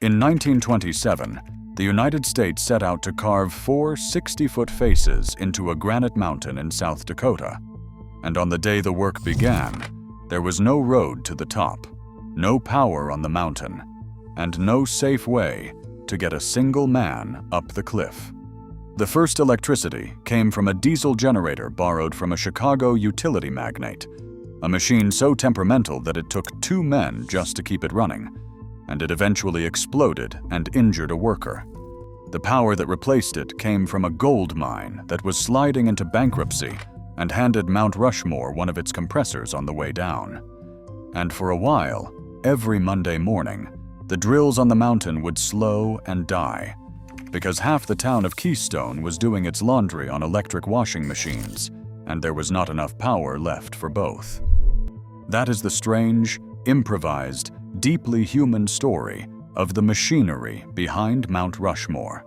In 1927, the United States set out to carve 4 60-foot faces into a granite mountain in South Dakota. And on the day the work began, there was no road to the top, no power on the mountain, and no safe way to get a single man up the cliff. The first electricity came from a diesel generator borrowed from a Chicago utility magnate, a machine so temperamental that it took 2 men just to keep it running, and it eventually exploded and injured a worker. The power that replaced it came from a gold mine that was sliding into bankruptcy and handed Mount Rushmore one of its compressors on the way down. And for a while, every Monday morning, the drills on the mountain would slow and die, because half the town of Keystone was doing its laundry on electric washing machines, and there was not enough power left for both. That is the strange, improvised, deeply human story of the machinery behind Mount Rushmore.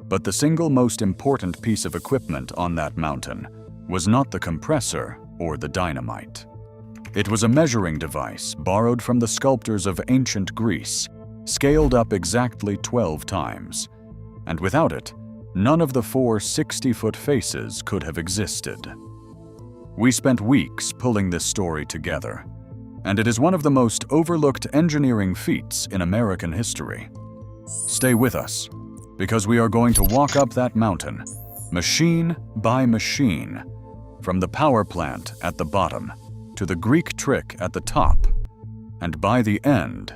But the single most important piece of equipment on that mountain was not the compressor or the dynamite. It was a measuring device borrowed from the sculptors of ancient Greece, scaled up exactly 12 times. And without it, none of the 4 60-foot faces could have existed. We spent weeks pulling this story together, and it is one of the most overlooked engineering feats in American history. Stay with us, because we are going to walk up that mountain, machine by machine, from the power plant at the bottom to the Greek trick at the top, and by the end,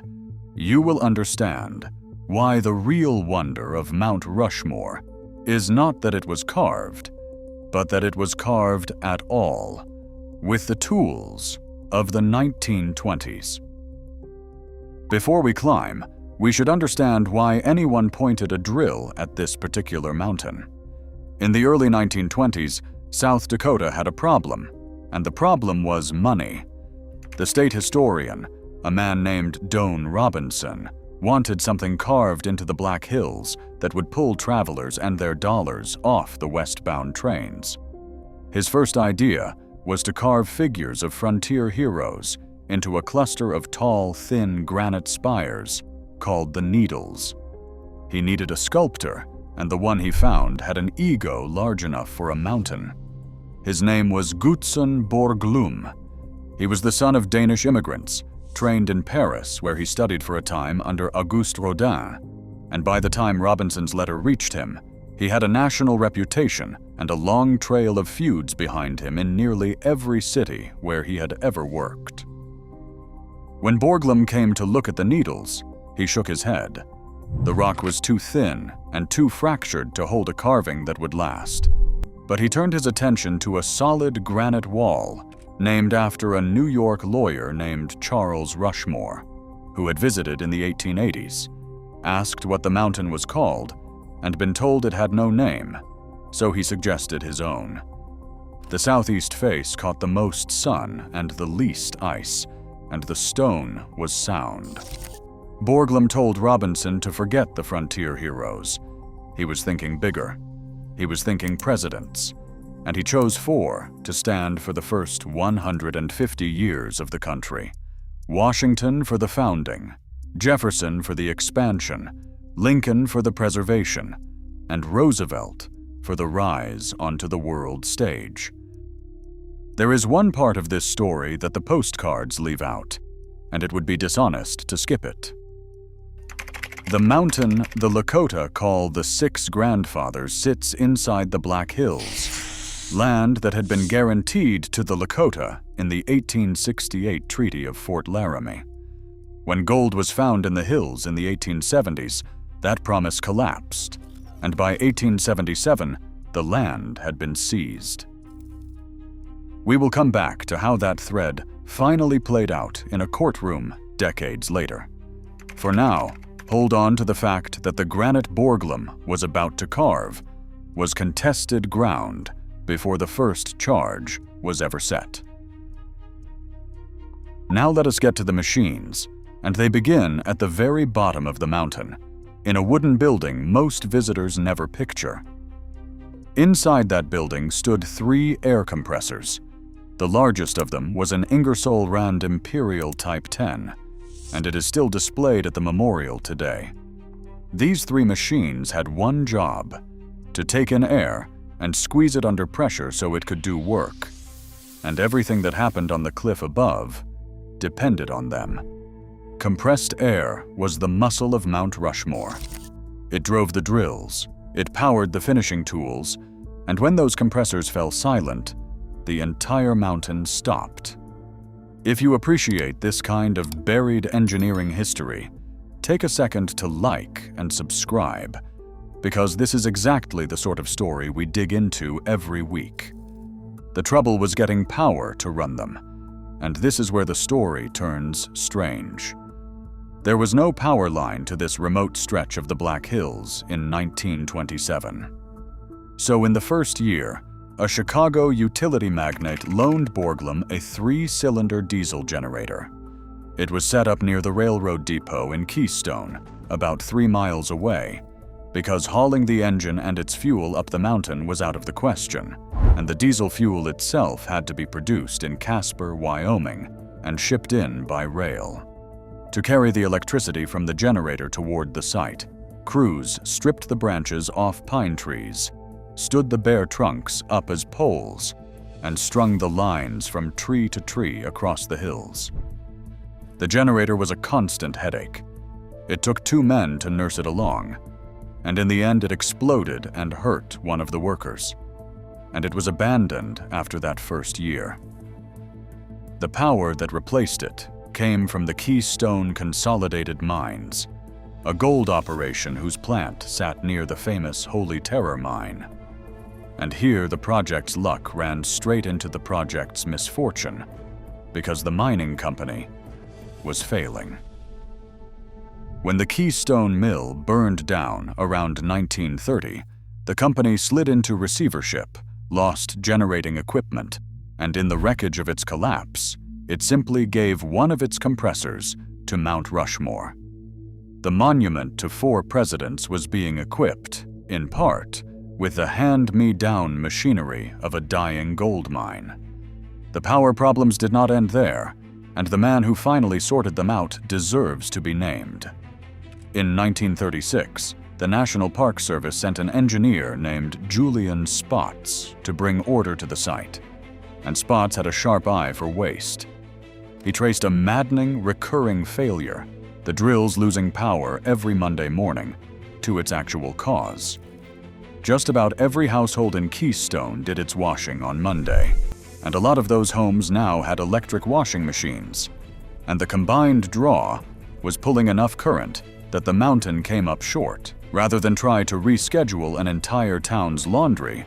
you will understand why the real wonder of Mount Rushmore is not that it was carved, but that it was carved at all, with the tools of the 1920s. Before we climb, we should understand why anyone pointed a drill at this particular mountain. In the early 1920s, South Dakota had a problem, and the problem was money. The state historian, a man named Doane Robinson, wanted something carved into the Black Hills that would pull travelers and their dollars off the westbound trains. His first idea was to carve figures of frontier heroes into a cluster of tall, thin granite spires called the Needles. He needed a sculptor, and the one he found had an ego large enough for a mountain. His name was Gutzon Borglum. He was the son of Danish immigrants, trained in Paris, where he studied for a time under Auguste Rodin, and by the time Robinson's letter reached him, he had a national reputation and a long trail of feuds behind him in nearly every city where he had ever worked. When Borglum came to look at the Needles, he shook his head. The rock was too thin and too fractured to hold a carving that would last. But he turned his attention to a solid granite wall named after a New York lawyer named Charles Rushmore, who had visited in the 1880s, asked what the mountain was called, and been told it had no name, so he suggested his own. The southeast face caught the most sun and the least ice, and the stone was sound. Borglum told Robinson to forget the frontier heroes. He was thinking bigger. He was thinking presidents, and he chose 4 to stand for the first 150 years of the country. Washington for the founding, Jefferson for the expansion, Lincoln for the preservation, and Roosevelt for the rise onto the world stage. There is one part of this story that the postcards leave out, and it would be dishonest to skip it. The mountain the Lakota call the Six Grandfathers sits inside the Black Hills, land that had been guaranteed to the Lakota in the 1868 Treaty of Fort Laramie. When gold was found in the hills in the 1870s, that promise collapsed, and by 1877, the land had been seized. We will come back to how that thread finally played out in a courtroom decades later. For now, hold on to the fact that the granite Borglum was about to carve was contested ground before the first charge was ever set. Now let us get to the machines, and they begin at the very bottom of the mountain, in a wooden building most visitors never picture. Inside that building stood 3 air compressors. The largest of them was an Ingersoll-Rand Imperial Type 10. and it is still displayed at the memorial today. These 3 machines had one job: to take in air and squeeze it under pressure so it could do work. And everything that happened on the cliff above depended on them. Compressed air was the muscle of Mount Rushmore. It drove the drills, it powered the finishing tools, and when those compressors fell silent, the entire mountain stopped. If you appreciate this kind of buried engineering history, take a second to like and subscribe, because this is exactly the sort of story we dig into every week. The trouble was getting power to run them, and this is where the story turns strange. There was no power line to this remote stretch of the Black Hills in 1927. So in the first year, a Chicago utility magnate loaned Borglum a 3-cylinder diesel generator. It was set up near the railroad depot in Keystone, about 3 miles away, because hauling the engine and its fuel up the mountain was out of the question, and the diesel fuel itself had to be produced in Casper, Wyoming, and shipped in by rail. To carry the electricity from the generator toward the site, crews stripped the branches off pine trees, stood the bare trunks up as poles, and strung the lines from tree to tree across the hills. The generator was a constant headache. It took 2 men to nurse it along, and in the end it exploded and hurt one of the workers, and it was abandoned after that first year. The power that replaced it came from the Keystone Consolidated Mines, a gold operation whose plant sat near the famous Holy Terror mine. And here the project's luck ran straight into the project's misfortune, because the mining company was failing. When the Keystone mill burned down around 1930, the company slid into receivership, lost generating equipment, and in the wreckage of its collapse, it simply gave one of its compressors to Mount Rushmore. The monument to 4 presidents was being equipped, in part, with the hand-me-down machinery of a dying gold mine. The power problems did not end there, and the man who finally sorted them out deserves to be named. In 1936, the National Park Service sent an engineer named Julian Spots to bring order to the site, and Spots had a sharp eye for waste. He traced a maddening, recurring failure, the drills losing power every Monday morning, to its actual cause. Just about every household in Keystone did its washing on Monday, and a lot of those homes now had electric washing machines, and the combined draw was pulling enough current that the mountain came up short. Rather than try to reschedule an entire town's laundry,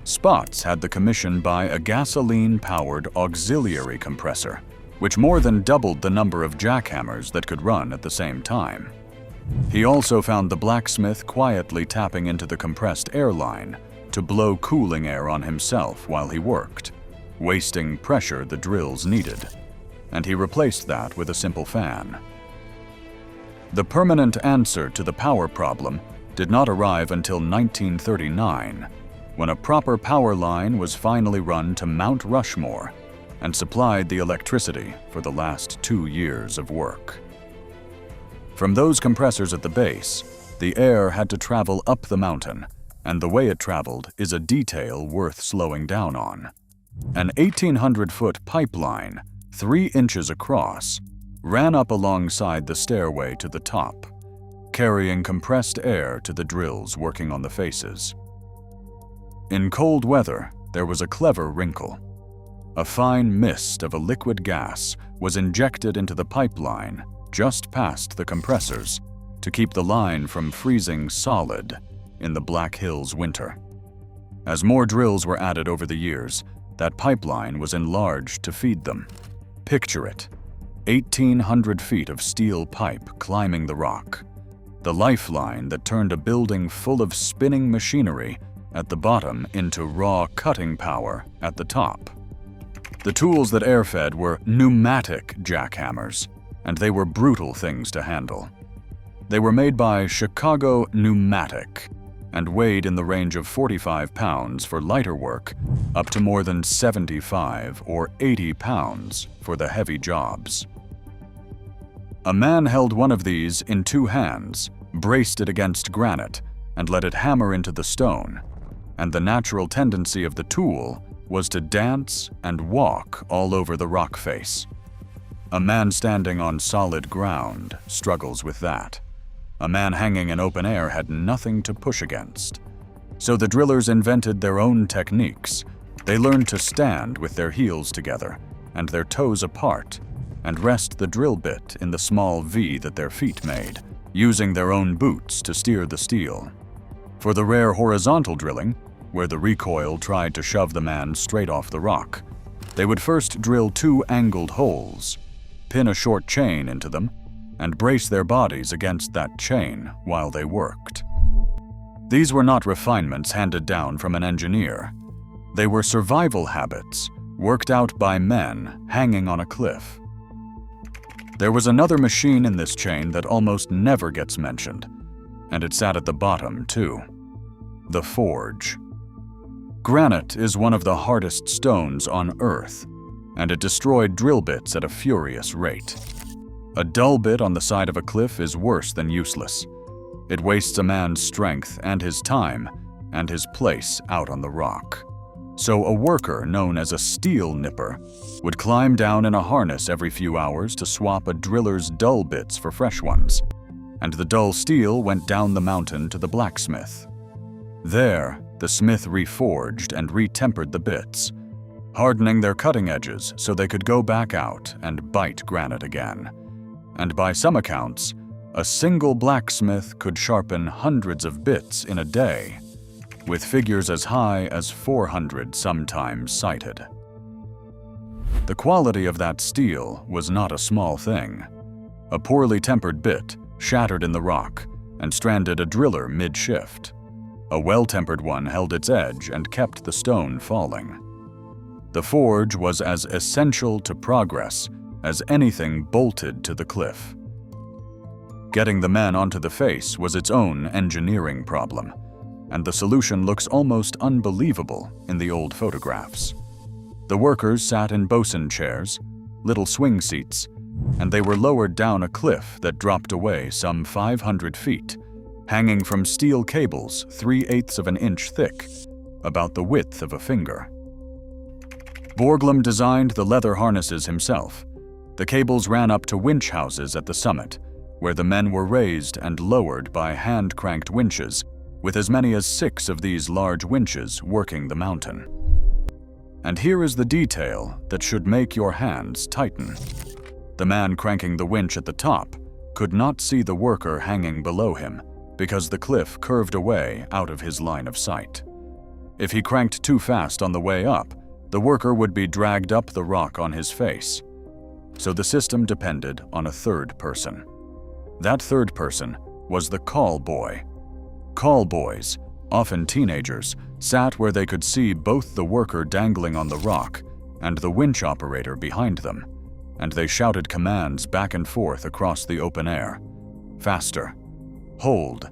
Spots had the commission buy a gasoline-powered auxiliary compressor, which more than doubled the number of jackhammers that could run at the same time. He also found the blacksmith quietly tapping into the compressed air line to blow cooling air on himself while he worked, wasting pressure the drills needed, and he replaced that with a simple fan. The permanent answer to the power problem did not arrive until 1939, when a proper power line was finally run to Mount Rushmore and supplied the electricity for the last 2 years of work. From those compressors at the base, the air had to travel up the mountain, and the way it traveled is a detail worth slowing down on. An 1,800-foot pipeline, 3 inches across, ran up alongside the stairway to the top, carrying compressed air to the drills working on the faces. In cold weather, there was a clever wrinkle. A fine mist of a liquid gas was injected into the pipeline just past the compressors to keep the line from freezing solid in the Black Hills winter. As more drills were added over the years, that pipeline was enlarged to feed them. Picture it, 1,800 feet of steel pipe climbing the rock, the lifeline that turned a building full of spinning machinery at the bottom into raw cutting power at the top. The tools that air-fed were pneumatic jackhammers, and they were brutal things to handle. They were made by Chicago Pneumatic and weighed in the range of 45 pounds for lighter work, up to more than 75 or 80 pounds for the heavy jobs. A man held one of these in two hands, braced it against granite, and let it hammer into the stone, and the natural tendency of the tool was to dance and walk all over the rock face. A man standing on solid ground struggles with that. A man hanging in open air had nothing to push against. So the drillers invented their own techniques. They learned to stand with their heels together and their toes apart and rest the drill bit in the small V that their feet made, using their own boots to steer the steel. For the rare horizontal drilling, where the recoil tried to shove the man straight off the rock, they would first drill two angled holes, pin a short chain into them, and brace their bodies against that chain while they worked. These were not refinements handed down from an engineer. They were survival habits worked out by men hanging on a cliff. There was another machine in this chain that almost never gets mentioned, and it sat at the bottom too: the forge. Granite is one of the hardest stones on Earth, and it destroyed drill bits at a furious rate. A dull bit on the side of a cliff is worse than useless. It wastes a man's strength and his time and his place out on the rock. So a worker known as a steel nipper would climb down in a harness every few hours to swap a driller's dull bits for fresh ones, and the dull steel went down the mountain to the blacksmith. There, the smith reforged and retempered the bits, hardening their cutting edges so they could go back out and bite granite again. And by some accounts, a single blacksmith could sharpen hundreds of bits in a day, with figures as high as 400 sometimes cited. The quality of that steel was not a small thing. A poorly tempered bit shattered in the rock and stranded a driller mid-shift. A well-tempered one held its edge and kept the stone falling. The forge was as essential to progress as anything bolted to the cliff. Getting the men onto the face was its own engineering problem, and the solution looks almost unbelievable in the old photographs. The workers sat in bosun chairs, little swing seats, and they were lowered down a cliff that dropped away some 500 feet, hanging from steel cables 3/8 of an inch thick, about the width of a finger. Borglum designed the leather harnesses himself. The cables ran up to winch houses at the summit, where the men were raised and lowered by hand-cranked winches, with as many as 6 of these large winches working the mountain. And here is the detail that should make your hands tighten. The man cranking the winch at the top could not see the worker hanging below him because the cliff curved away out of his line of sight. If he cranked too fast on the way up, the worker would be dragged up the rock on his face. So the system depended on a third person. That third person was the call boy. Call boys, often teenagers, sat where they could see both the worker dangling on the rock and the winch operator behind them, and they shouted commands back and forth across the open air. Faster. Hold.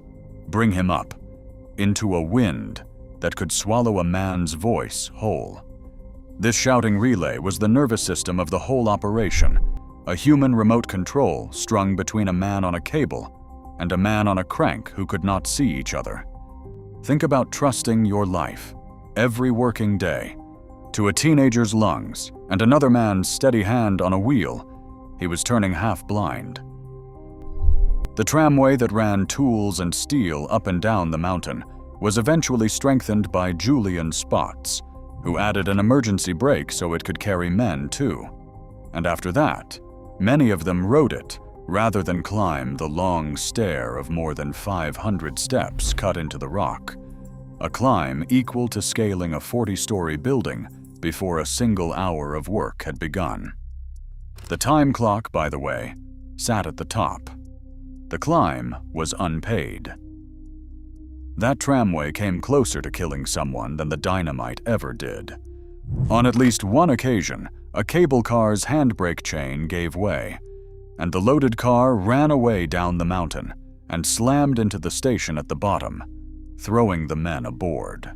Bring him up. Into a wind that could swallow a man's voice whole. This shouting relay was the nervous system of the whole operation, a human remote control strung between a man on a cable and a man on a crank who could not see each other. Think about trusting your life, every working day, to a teenager's lungs and another man's steady hand on a wheel. He was turning half blind. The tramway that ran tools and steel up and down the mountain was eventually strengthened by Julian Spots, who added an emergency brake so it could carry men too. And after that, many of them rode it rather than climb the long stair of more than 500 steps cut into the rock, a climb equal to scaling a 40-story building before a single hour of work had begun. The time clock, by the way, sat at the top. The climb was unpaid. That tramway came closer to killing someone than the dynamite ever did. On at least one occasion, a cable car's handbrake chain gave way, and the loaded car ran away down the mountain and slammed into the station at the bottom, throwing the men aboard.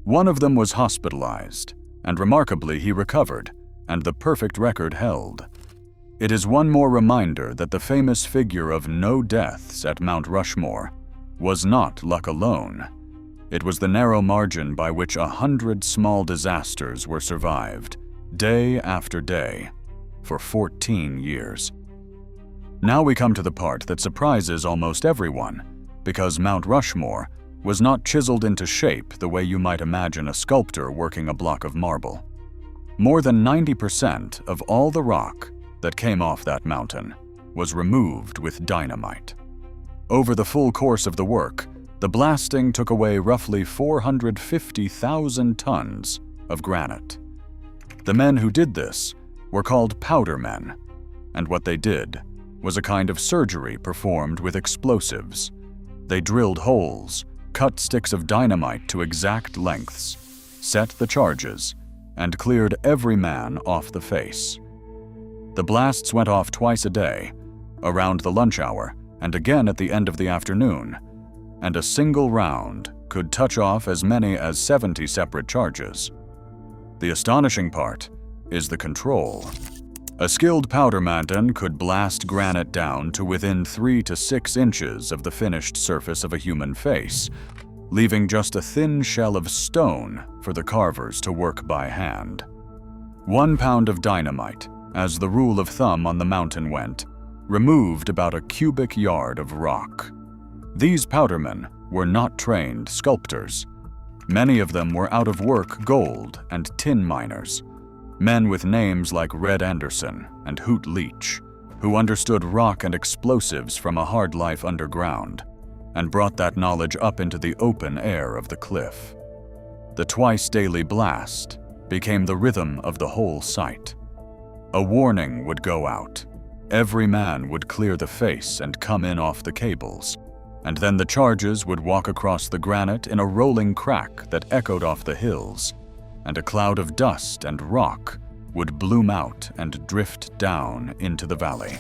One of them was hospitalized, and remarkably he recovered, and the perfect record held. It is one more reminder that the famous figure of no deaths at Mount Rushmore was not luck alone. It was the narrow margin by which 100 small disasters were survived, day after day, for 14 years. Now we come to the part that surprises almost everyone, because Mount Rushmore was not chiseled into shape the way you might imagine a sculptor working a block of marble. More than 90% of all the rock that came off that mountain was removed with dynamite. Over the full course of the work, the blasting took away roughly 450,000 tons of granite. The men who did this were called powder men, and what they did was a kind of surgery performed with explosives. They drilled holes, cut sticks of dynamite to exact lengths, set the charges, and cleared every man off the face. The blasts went off twice a day, around the lunch hour and again at the end of the afternoon, and a single round could touch off as many as 70 separate charges. The astonishing part is the control. A skilled powderman could blast granite down to within 3 to 6 inches of the finished surface of a human face, leaving just a thin shell of stone for the carvers to work by hand. 1 pound of dynamite, as the rule of thumb on the mountain went, removed about a cubic yard of rock. These powdermen were not trained sculptors. Many of them were out-of-work gold and tin miners, men with names like Red Anderson and Hoot Leach, who understood rock and explosives from a hard life underground, and brought that knowledge up into the open air of the cliff. The twice-daily blast became the rhythm of the whole site. A warning would go out. Every man would clear the face and come in off the cables, and then the charges would walk across the granite in a rolling crack that echoed off the hills, and a cloud of dust and rock would bloom out and drift down into the valley.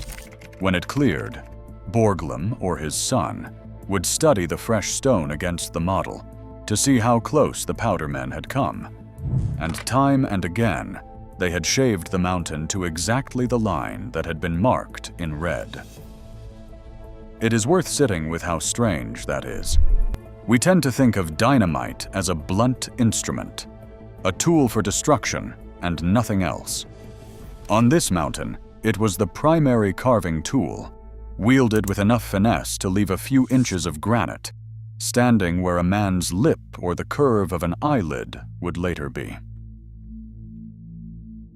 When it cleared, Borglum, or his son, would study the fresh stone against the model to see how close the powdermen had come, and time and again they had shaved the mountain to exactly the line that had been marked in red. It is worth sitting with how strange that is. We tend to think of dynamite as a blunt instrument, a tool for destruction and nothing else. On this mountain, it was the primary carving tool, wielded with enough finesse to leave a few inches of granite, standing where a man's lip or the curve of an eyelid would later be.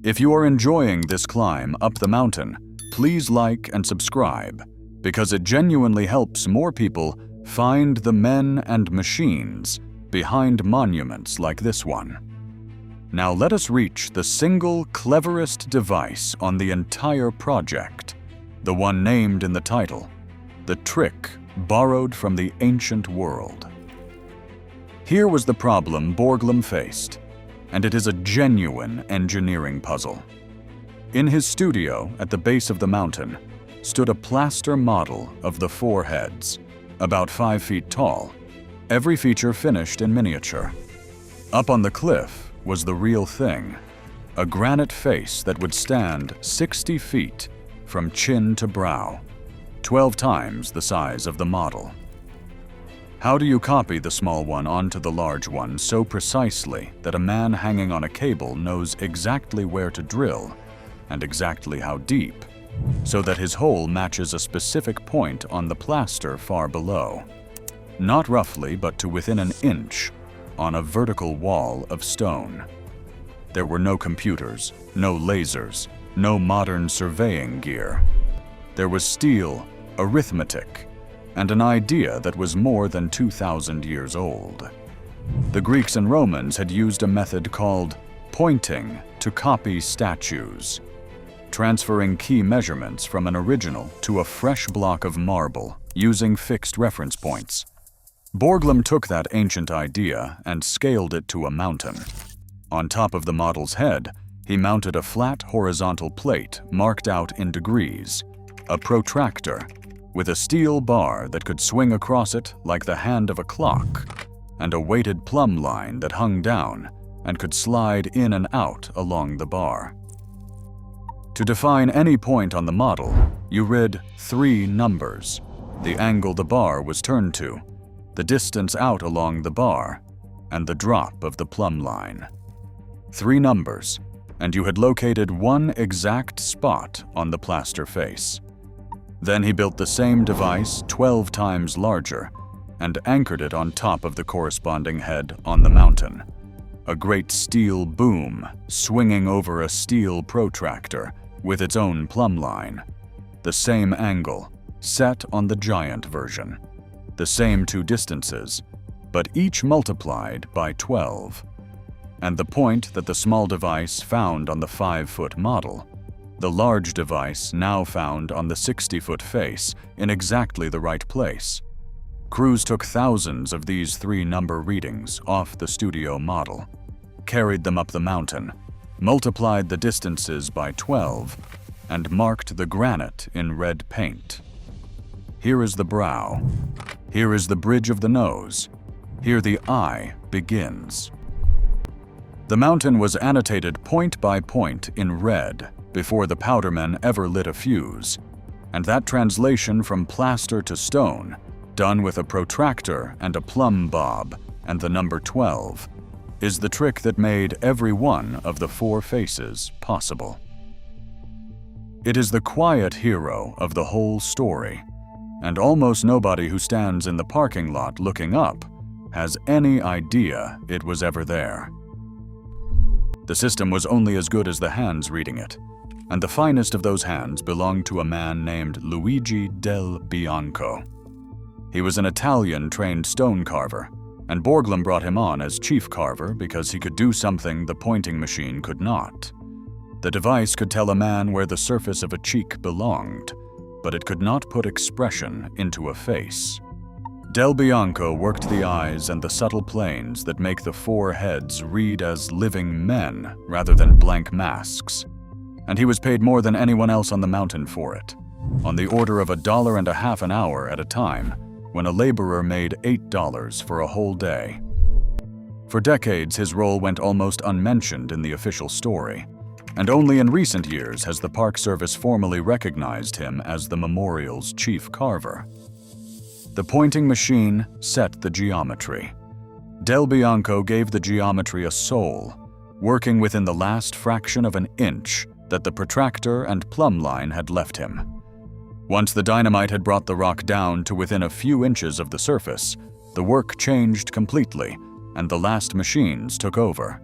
If you are enjoying this climb up the mountain, please like and subscribe, because it genuinely helps more people find the men and machines behind monuments like this one. Now let us reach the single cleverest device on the entire project, the one named in the title, the trick borrowed from the ancient world. Here was the problem Borglum faced, and it is a genuine engineering puzzle. In his studio at the base of the mountain stood a plaster model of the 4 heads, about 5 feet tall, every feature finished in miniature. Up on the cliff was the real thing, a granite face that would stand 60 feet from chin to brow, 12 times the size of the model. How do you copy the small one onto the large one so precisely that a man hanging on a cable knows exactly where to drill and exactly how deep, so that his hole matches a specific point on the plaster far below? Not roughly, but to within an inch on a vertical wall of stone. There were no computers, no lasers, no modern surveying gear. There was steel, arithmetic, and an idea that was more than 2,000 years old. The Greeks and Romans had used a method called pointing to copy statues, transferring key measurements from an original to a fresh block of marble using fixed reference points. Borglum took that ancient idea and scaled it to a mountain. On top of the model's head, he mounted a flat horizontal plate marked out in degrees, a protractor, with a steel bar that could swing across it like the hand of a clock, and a weighted plumb line that hung down and could slide in and out along the bar. To define any point on the model, you read 3 numbers: the angle the bar was turned to, the distance out along the bar, and the drop of the plumb line. 3 numbers, and you had located one exact spot on the plaster face. Then he built the same device 12 times larger and anchored it on top of the corresponding head on the mountain. A great steel boom swinging over a steel protractor with its own plumb line. The same angle, set on the giant version. The same 2 distances, but each multiplied by 12. And the point that the small device found on the 5-foot model, the large device now found on the 60-foot face in exactly the right place. Crews took thousands of these 3-number readings off the studio model, carried them up the mountain, multiplied the distances by 12, and marked the granite in red paint. Here is the brow. Here is the bridge of the nose. Here the eye begins. The mountain was annotated point by point in red before the powdermen ever lit a fuse, and that translation from plaster to stone, done with a protractor and a plumb bob and the number 12, is the trick that made every one of the 4 faces possible. It is the quiet hero of the whole story, and almost nobody who stands in the parking lot looking up has any idea it was ever there. The system was only as good as the hands reading it, and the finest of those hands belonged to a man named Luigi del Bianco. He was an Italian-trained stone carver, and Borglum brought him on as chief carver because he could do something the pointing machine could not. The device could tell a man where the surface of a cheek belonged, but it could not put expression into a face. Del Bianco worked the eyes and the subtle planes that make the 4 heads read as living men rather than blank masks, and he was paid more than anyone else on the mountain for it, on the order of $1.50 an hour at a time, when a laborer made $8 for a whole day. For decades, his role went almost unmentioned in the official story, and only in recent years has the Park Service formally recognized him as the memorial's chief carver. The pointing machine set the geometry. Del Bianco gave the geometry a soul, working within the last fraction of an inch that the protractor and plumb line had left him. Once the dynamite had brought the rock down to within a few inches of the surface, the work changed completely, and the last machines took over.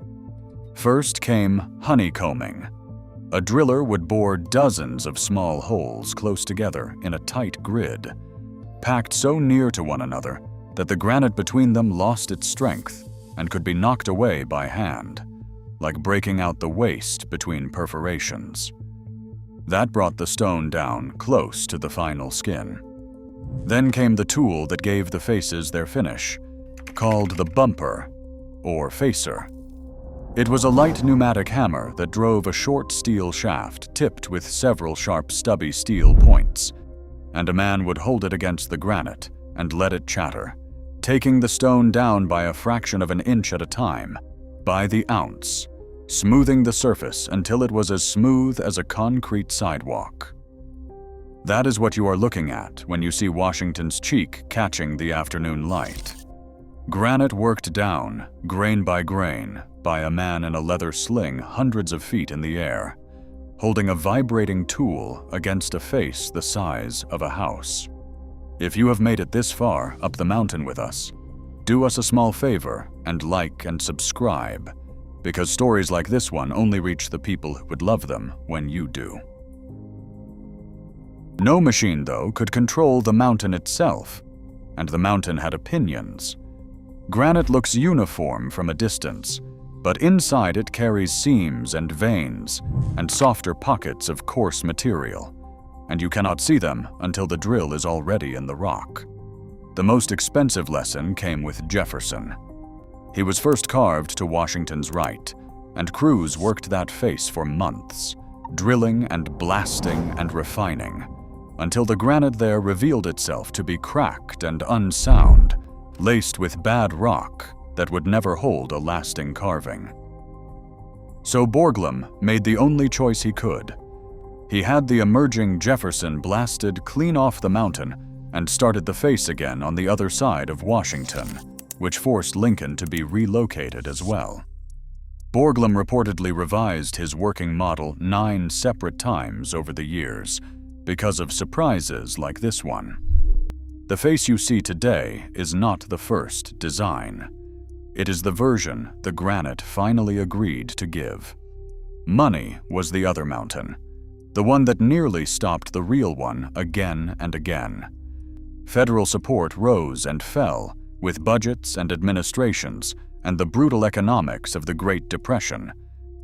First came honeycombing. A driller would bore dozens of small holes close together in a tight grid, packed so near to one another that the granite between them lost its strength and could be knocked away by hand, like breaking out the waste between perforations. That brought the stone down close to the final skin. Then came the tool that gave the faces their finish, called the bumper, or facer. It was a light pneumatic hammer that drove a short steel shaft tipped with several sharp stubby steel points, and a man would hold it against the granite and let it chatter, taking the stone down by a fraction of an inch at a time, by the ounce, smoothing the surface until it was as smooth as a concrete sidewalk. That is what you are looking at when you see Washington's cheek catching the afternoon light. Granite worked down, grain by grain, by a man in a leather sling hundreds of feet in the air, holding a vibrating tool against a face the size of a house. If you have made it this far up the mountain with us, do us a small favor and like and subscribe, because stories like this one only reach the people who would love them when you do. No machine, though, could control the mountain itself, and the mountain had opinions. Granite looks uniform from a distance, but inside it carries seams and veins and softer pockets of coarse material, and you cannot see them until the drill is already in the rock. The most expensive lesson came with Jefferson. He was first carved to Washington's right, and crews worked that face for months, drilling and blasting and refining, until the granite there revealed itself to be cracked and unsound, laced with bad rock that would never hold a lasting carving. So Borglum made the only choice he could. He had the emerging Jefferson blasted clean off the mountain and started the face again on the other side of Washington, which forced Lincoln to be relocated as well. Borglum reportedly revised his working model 9 separate times over the years because of surprises like this one. The face you see today is not the first design. It is the version the granite finally agreed to give. Money was the other mountain, the one that nearly stopped the real one again and again. Federal support rose and fell with budgets and administrations and the brutal economics of the Great Depression,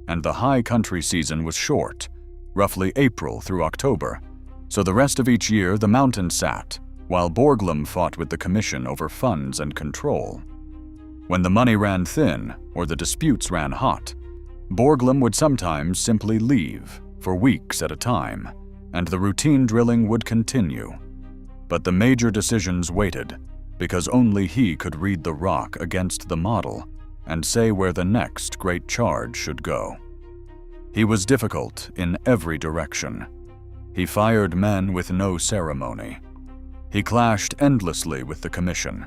and the high country season was short, roughly April through October, so the rest of each year the mountain sat, while Borglum fought with the commission over funds and control. When the money ran thin or the disputes ran hot, Borglum would sometimes simply leave for weeks at a time, and the routine drilling would continue. But the major decisions waited, because only he could read the rock against the model and say where the next great charge should go. He was difficult in every direction. He fired men with no ceremony. He clashed endlessly with the commission.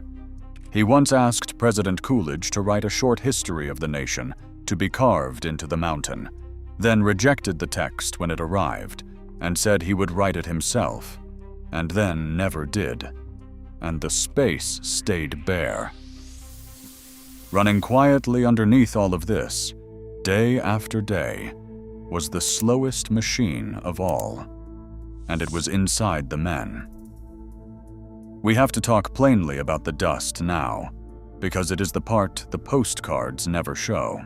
He once asked President Coolidge to write a short history of the nation to be carved into the mountain, then rejected the text when it arrived and said he would write it himself, and then never did. And the space stayed bare. Running quietly underneath all of this, day after day, was the slowest machine of all, and it was inside the men. We have to talk plainly about the dust now, because it is the part the postcards never show.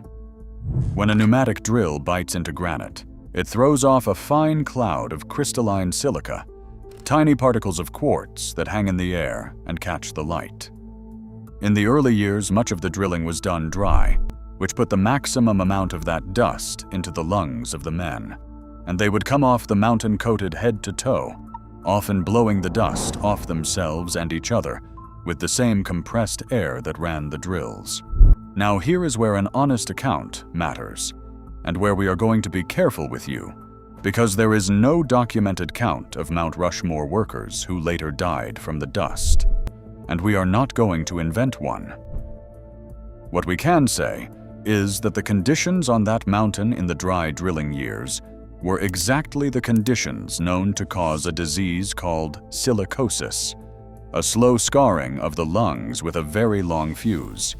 When a pneumatic drill bites into granite, it throws off a fine cloud of crystalline silica, tiny particles of quartz that hang in the air and catch the light. In the early years, much of the drilling was done dry, which put the maximum amount of that dust into the lungs of the men, and they would come off the mountain coated head to toe, often blowing the dust off themselves and each other with the same compressed air that ran the drills. Now here is where an honest account matters, and where we are going to be careful with you, because there is no documented count of Mount Rushmore workers who later died from the dust, and we are not going to invent one. What we can say is that the conditions on that mountain in the dry drilling years were exactly the conditions known to cause a disease called silicosis, a slow scarring of the lungs with a very long fuse,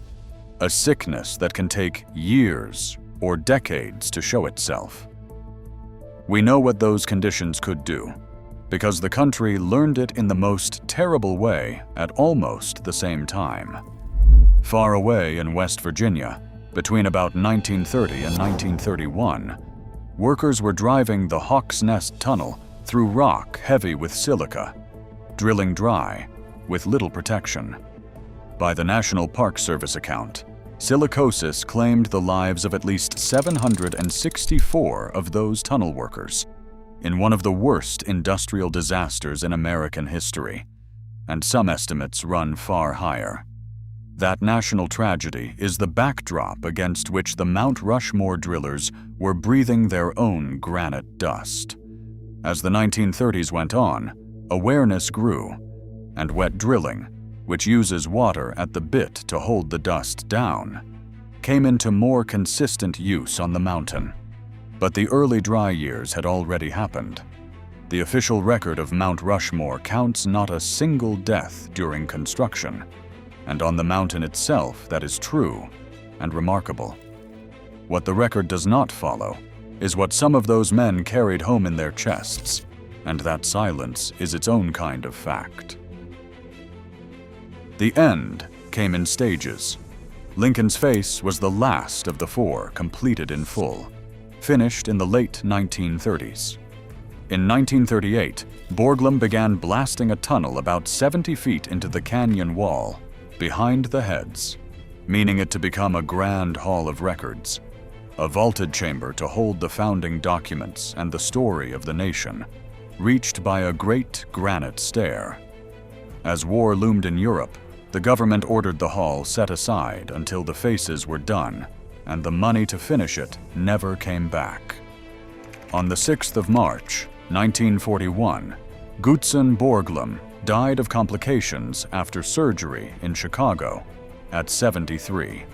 a sickness that can take years or decades to show itself. We know what those conditions could do, because the country learned it in the most terrible way at almost the same time. Far away in West Virginia, between about 1930 and 1931, workers were driving the Hawk's Nest Tunnel through rock heavy with silica, drilling dry, with little protection. By the National Park Service account, silicosis claimed the lives of at least 764 of those tunnel workers, in one of the worst industrial disasters in American history, and some estimates run far higher. That national tragedy is the backdrop against which the Mount Rushmore drillers were breathing their own granite dust. As the 1930s went on, awareness grew, and wet drilling, which uses water at the bit to hold the dust down, came into more consistent use on the mountain. But the early dry years had already happened. The official record of Mount Rushmore counts not a single death during construction, and on the mountain itself that is true and remarkable. What the record does not follow is what some of those men carried home in their chests, and that silence is its own kind of fact. The end came in stages. Lincoln's face was the last of the 4 completed in full, finished in the late 1930s. In 1938, Borglum began blasting a tunnel about 70 feet into the canyon wall, behind the heads, meaning it to become a grand hall of records, a vaulted chamber to hold the founding documents and the story of the nation, reached by a great granite stair. As war loomed in Europe, the government ordered the hall set aside until the faces were done, and the money to finish it never came back. On the 6th of March, 1941, Gutzon Borglum died of complications after surgery in Chicago at 73.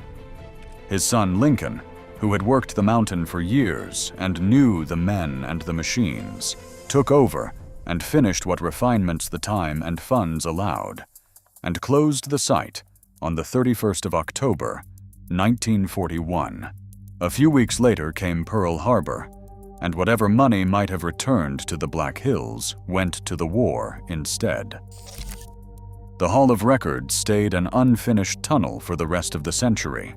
His son Lincoln, who had worked the mountain for years and knew the men and the machines, took over and finished what refinements the time and funds allowed, and closed the site on the 31st of October, 1941. A few weeks later came Pearl Harbor, and whatever money might have returned to the Black Hills went to the war instead. The Hall of Records stayed an unfinished tunnel for the rest of the century.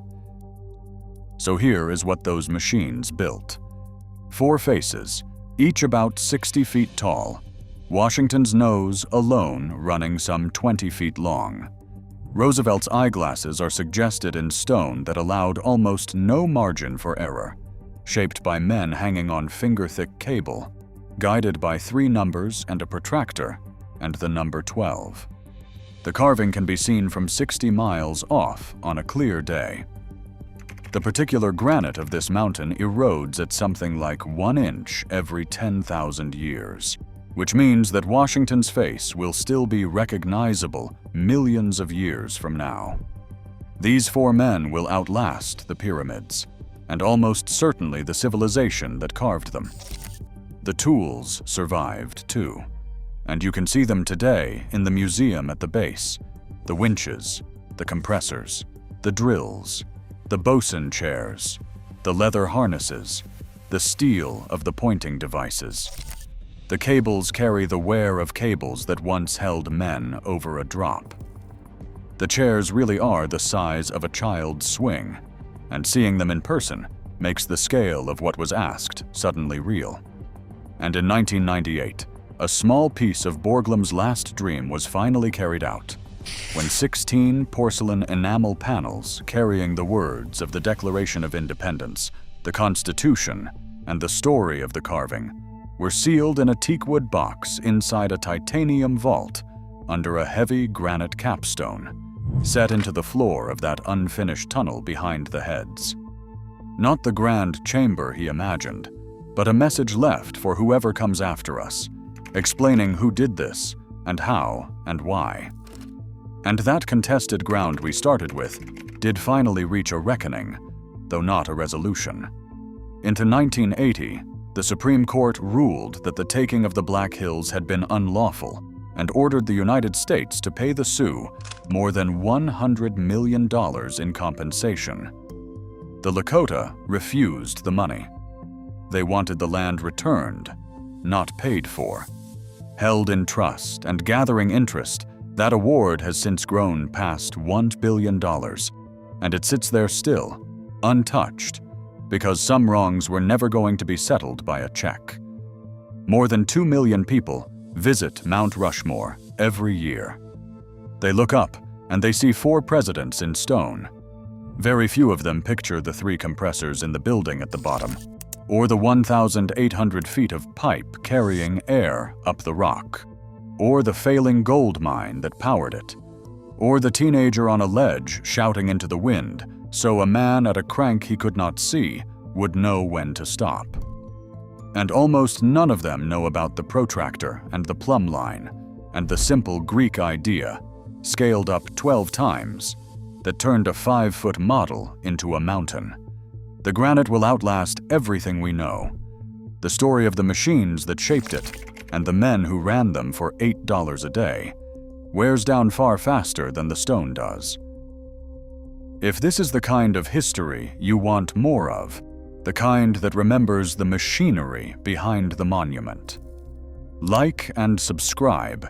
So here is what those machines built. 4 faces, each about 60 feet tall, Washington's nose alone running some 20 feet long. Roosevelt's eyeglasses are suggested in stone that allowed almost no margin for error, shaped by men hanging on finger-thick cable, guided by 3 numbers and a protractor, and the number 12. The carving can be seen from 60 miles off on a clear day. The particular granite of this mountain erodes at something like 1 inch every 10,000 years, which means that Washington's face will still be recognizable millions of years from now. These 4 men will outlast the pyramids, and almost certainly the civilization that carved them. The tools survived too, and you can see them today in the museum at the base: the winches, the compressors, the drills, the bosun chairs, the leather harnesses, the steel of the pointing devices. The cables carry the wear of cables that once held men over a drop. The chairs really are the size of a child's swing, and seeing them in person makes the scale of what was asked suddenly real. And in 1998, a small piece of Borglum's last dream was finally carried out, when 16 porcelain enamel panels carrying the words of the Declaration of Independence, the Constitution, and the story of the carving were sealed in a teakwood box inside a titanium vault under a heavy granite capstone, set into the floor of that unfinished tunnel behind the heads. Not the grand chamber he imagined, but a message left for whoever comes after us, explaining who did this, and how, and why. And that contested ground we started with did finally reach a reckoning, though not a resolution. Into 1980, the Supreme Court ruled that the taking of the Black Hills had been unlawful and ordered the United States to pay the Sioux more than $100 million in compensation. The Lakota refused the money. They wanted the land returned, not paid for. Held in trust and gathering interest, that award has since grown past $1 billion, and it sits there still, untouched, because some wrongs were never going to be settled by a check. More than 2 million people visit Mount Rushmore every year. They look up and they see 4 presidents in stone. Very few of them picture the 3 compressors in the building at the bottom, or the 1,800 feet of pipe carrying air up the rock, or the failing gold mine that powered it, or the teenager on a ledge shouting into the wind so a man at a crank he could not see would know when to stop. And almost none of them know about the protractor and the plumb line, and the simple Greek idea, scaled up 12 times, that turned a 5-foot model into a mountain. The granite will outlast everything we know. The story of the machines that shaped it, and the men who ran them for $8 a day, wears down far faster than the stone does. If this is the kind of history you want more of, the kind that remembers the machinery behind the monument, like and subscribe,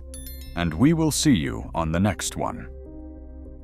and we will see you on the next one.